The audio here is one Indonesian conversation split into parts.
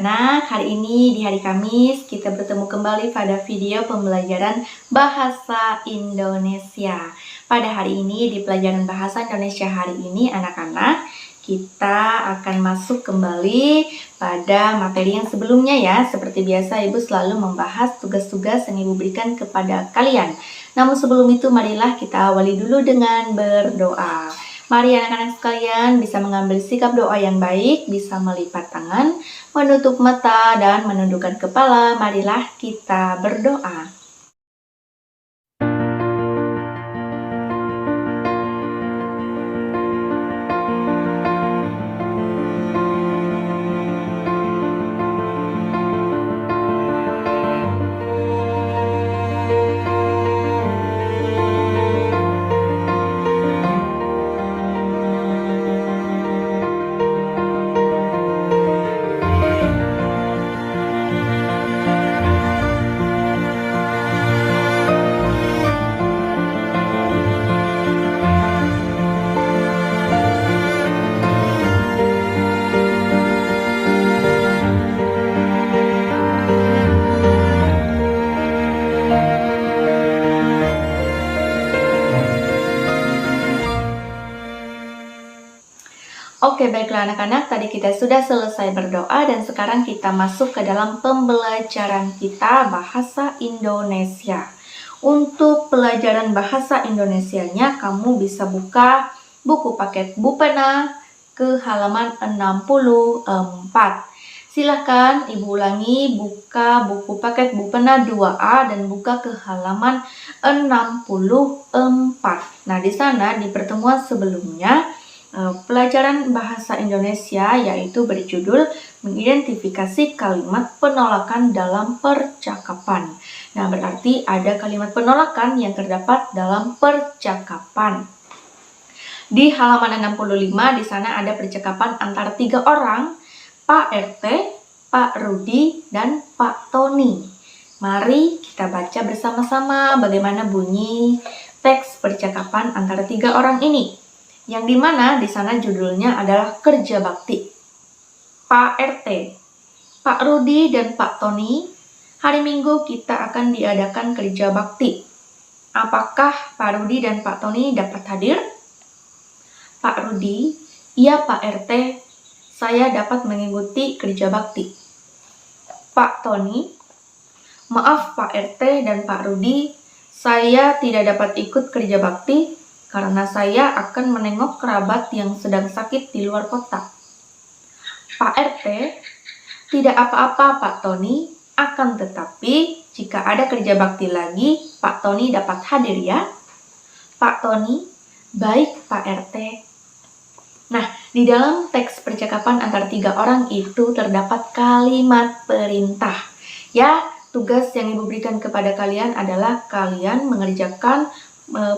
anak-anak, hari ini di hari Kamis kita bertemu kembali pada video pembelajaran Bahasa Indonesia. Pada hari ini di pelajaran Bahasa Indonesia hari ini anak-anak, kita akan masuk kembali pada materi yang sebelumnya ya. Seperti biasa Ibu selalu membahas tugas-tugas yang Ibu berikan kepada kalian. Namun sebelum itu marilah kita awali dulu dengan berdoa. Mari anak-anak sekalian bisa mengambil sikap doa yang baik, bisa melipat tangan, menutup mata, dan menundukkan kepala. Marilah kita berdoa. Oke, baiklah anak-anak, tadi kita sudah selesai berdoa dan sekarang kita masuk ke dalam pembelajaran kita Bahasa Indonesia. Untuk pelajaran Bahasa Indonesianya, kamu bisa buka buku paket Bupena ke halaman 64. Silahkan Ibu ulangi, buka buku paket Bupena 2A dan buka ke halaman 64. Nah, di sana di pertemuan sebelumnya, pelajaran bahasa Indonesia yaitu berjudul mengidentifikasi kalimat penolakan dalam percakapan. Nah, berarti ada kalimat penolakan yang terdapat dalam percakapan. Di halaman 65 di sana ada percakapan antara 3 orang, Pak RT, Pak Rudi, dan Pak Tony. Mari kita baca bersama-sama bagaimana bunyi teks percakapan antara 3 orang ini. Yang dimana di sana judulnya adalah kerja bakti. Pak RT, Pak Rudi dan Pak Tony, hari Minggu kita akan diadakan kerja bakti. Apakah Pak Rudi dan Pak Tony dapat hadir? Pak Rudi, iya Pak RT, saya dapat mengikuti kerja bakti. Pak Tony, maaf Pak RT dan Pak Rudi, saya tidak dapat ikut kerja bakti karena saya akan menengok kerabat yang sedang sakit di luar kota. Pak RT, tidak apa-apa Pak Tony, akan tetapi jika ada kerja bakti lagi, Pak Tony dapat hadir ya. Pak Tony, baik Pak RT. Nah, di dalam teks percakapan antara 3 orang itu terdapat kalimat perintah. Ya, tugas yang Ibu berikan kepada kalian adalah kalian mengerjakan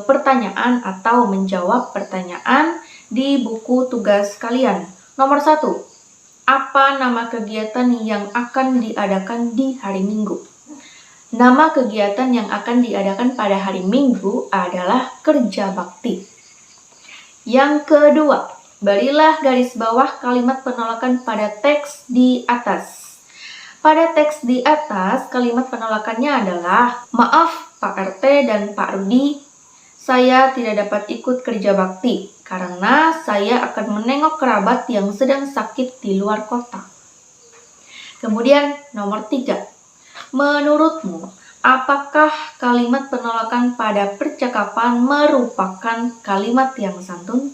pertanyaan atau menjawab pertanyaan di buku tugas kalian. Nomor 1, apa nama kegiatan yang akan diadakan di hari Minggu? Nama kegiatan yang akan diadakan pada hari Minggu adalah kerja bakti. Yang kedua, berilah garis bawah kalimat penolakan pada teks di atas. Pada teks di atas, kalimat penolakannya adalah, maaf Pak RT dan Pak Rudi, saya tidak dapat ikut kerja bakti karena saya akan menengok kerabat yang sedang sakit di luar kota. Kemudian nomor 3, menurutmu apakah kalimat penolakan pada percakapan merupakan kalimat yang santun?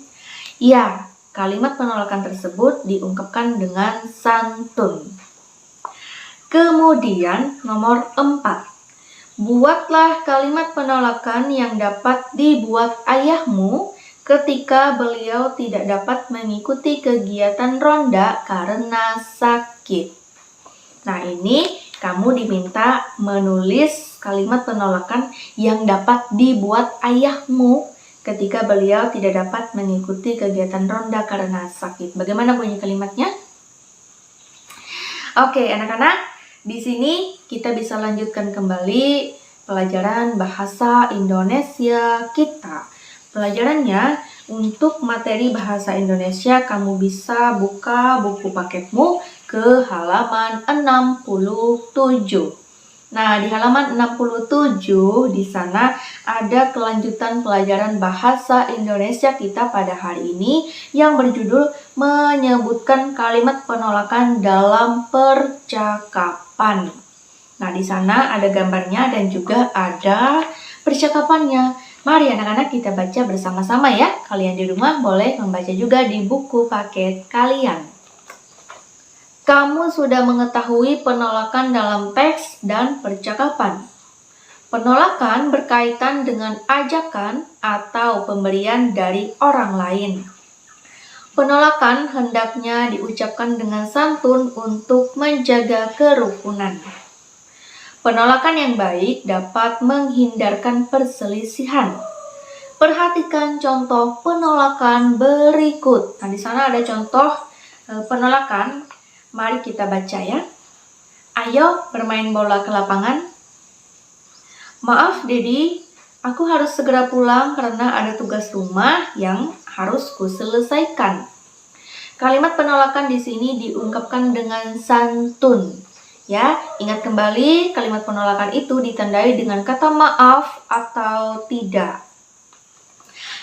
Ya, kalimat penolakan tersebut diungkapkan dengan santun. Kemudian nomor 4, buatlah kalimat penolakan yang dapat dibuat ayahmu ketika beliau tidak dapat mengikuti kegiatan ronda karena sakit. Nah, ini kamu diminta menulis kalimat penolakan yang dapat dibuat ayahmu ketika beliau tidak dapat mengikuti kegiatan ronda karena sakit. Bagaimana bunyi kalimatnya? Oke, anak-anak. Di sini kita bisa lanjutkan kembali pelajaran bahasa Indonesia kita. Pelajarannya Untuk materi bahasa Indonesia, kamu bisa buka buku paketmu ke halaman 67. Nah, di halaman 67 di sana ada kelanjutan pelajaran bahasa Indonesia kita pada hari ini yang berjudul menyebutkan kalimat penolakan dalam percakapan. Nah, di sana ada gambarnya dan juga ada percakapannya. Mari anak-anak kita baca bersama-sama ya. Kalian di rumah boleh membaca juga di buku paket kalian. Kamu sudah mengetahui penolakan dalam teks dan percakapan. Penolakan berkaitan dengan ajakan atau pemberian dari orang lain. Penolakan hendaknya diucapkan dengan santun untuk menjaga kerukunan. Penolakan yang baik dapat menghindarkan perselisihan. Perhatikan contoh penolakan berikut. Nah, di sana ada contoh penolakan. Mari kita baca ya. Ayo bermain bola ke lapangan. Maaf, Dedi, aku harus segera pulang karena ada tugas rumah yang harus kuselesaikan. Kalimat penolakan di sini diungkapkan dengan santun. Ya, ingat kembali kalimat penolakan itu ditandai dengan kata maaf atau tidak.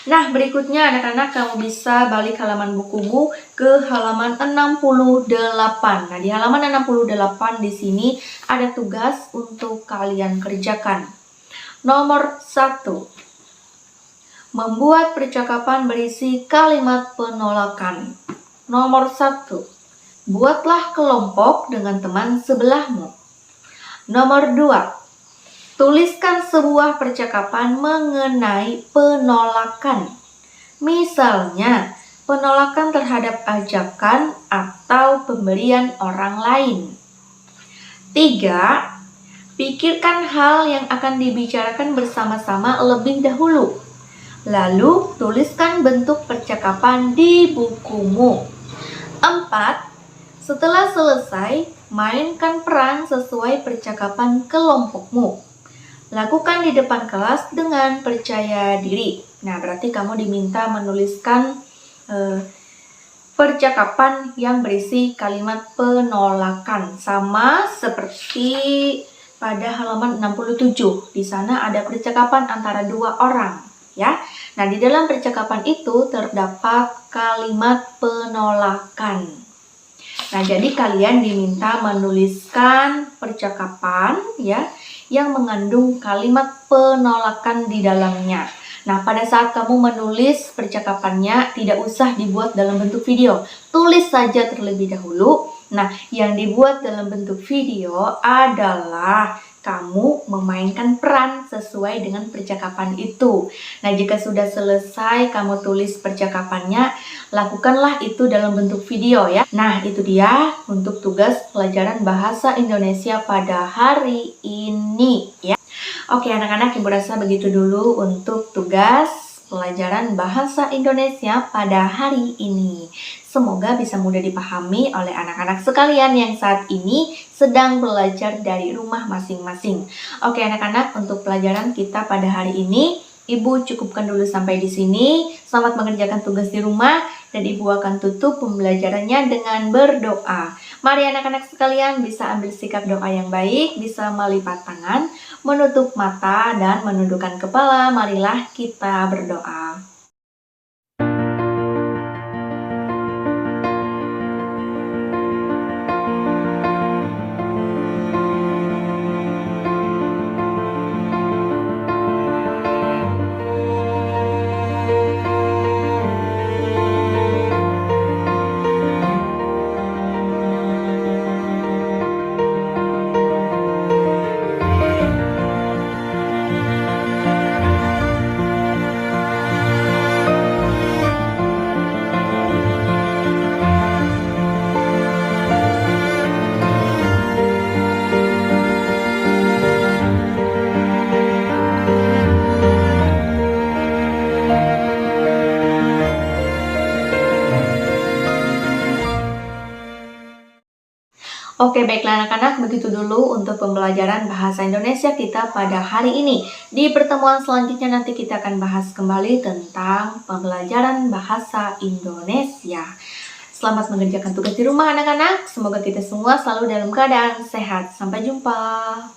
Nah, berikutnya anak-anak kamu bisa balik halaman bukumu ke halaman 68. Nah, di halaman 68 di sini ada tugas untuk kalian kerjakan. Nomor 1. Membuat percakapan berisi kalimat penolakan. Nomor 1. Buatlah kelompok dengan teman sebelahmu. Nomor 2. Tuliskan sebuah percakapan mengenai penolakan. Misalnya, penolakan terhadap ajakan atau pemberian orang lain. 3. Pikirkan hal yang akan dibicarakan bersama-sama lebih dahulu. Lalu, tuliskan bentuk percakapan di bukumu. 4. Setelah selesai, mainkan peran sesuai percakapan kelompokmu. Lakukan di depan kelas dengan percaya diri. Nah, berarti kamu diminta menuliskan percakapan yang berisi kalimat penolakan. Sama seperti pada halaman 67. Di sana ada percakapan antara dua orang, ya. Nah, di dalam percakapan itu terdapat kalimat penolakan. Nah, jadi kalian diminta menuliskan percakapan ya yang mengandung kalimat penolakan di dalamnya. Nah, pada saat kamu menulis percakapannya tidak usah dibuat dalam bentuk video. Tulis saja terlebih dahulu. Nah, yang dibuat dalam bentuk video adalah kamu memainkan peran sesuai dengan percakapan itu. Nah, jika sudah selesai kamu tulis percakapannya, lakukanlah itu dalam bentuk video ya. Nah, itu dia untuk tugas pelajaran bahasa Indonesia pada hari ini ya. Oke anak-anak, Ibu rasa begitu dulu untuk tugas pelajaran bahasa Indonesia pada hari ini. Semoga bisa mudah dipahami oleh anak-anak sekalian yang saat ini sedang belajar dari rumah masing-masing. Oke anak-anak, untuk pelajaran kita pada hari ini, Ibu cukupkan dulu sampai di sini. Selamat mengerjakan tugas di rumah dan Ibu akan tutup pembelajarannya dengan berdoa. Mari anak-anak sekalian bisa ambil sikap doa yang baik, bisa melipat tangan, menutup mata dan menundukkan kepala. Marilah kita berdoa. Oke, baiklah anak-anak, begitu dulu untuk pembelajaran bahasa Indonesia kita pada hari ini. Di pertemuan selanjutnya nanti kita akan bahas kembali tentang pembelajaran bahasa Indonesia. Selamat mengerjakan tugas di rumah anak-anak. Semoga kita semua selalu dalam keadaan sehat. Sampai jumpa.